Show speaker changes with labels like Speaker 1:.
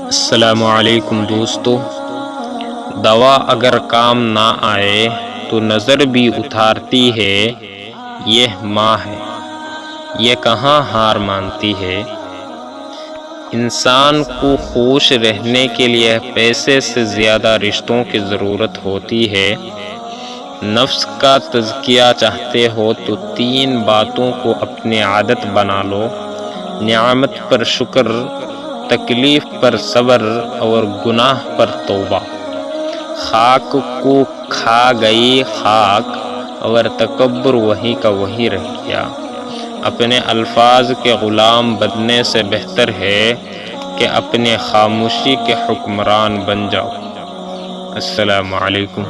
Speaker 1: السلام علیکم دوستو۔ دوا اگر کام نہ آئے تو نظر بھی اتارتی ہے، یہ ماں ہے، یہ کہاں ہار مانتی ہے۔ انسان کو خوش رہنے کے لیے پیسے سے زیادہ رشتوں کی ضرورت ہوتی ہے۔ نفس کا تزکیہ چاہتے ہو تو 3 باتوں کو اپنی عادت بنا لو: نعمت پر شکر، تکلیف پر صبر اور گناہ پر توبہ۔ خاک کو کھا گئی خاک اور تکبر وہی کا وہی رہ گیا۔ اپنے الفاظ کے غلام بننے سے بہتر ہے کہ اپنے خاموشی کے حکمران بن جاؤ۔ السلام علیکم۔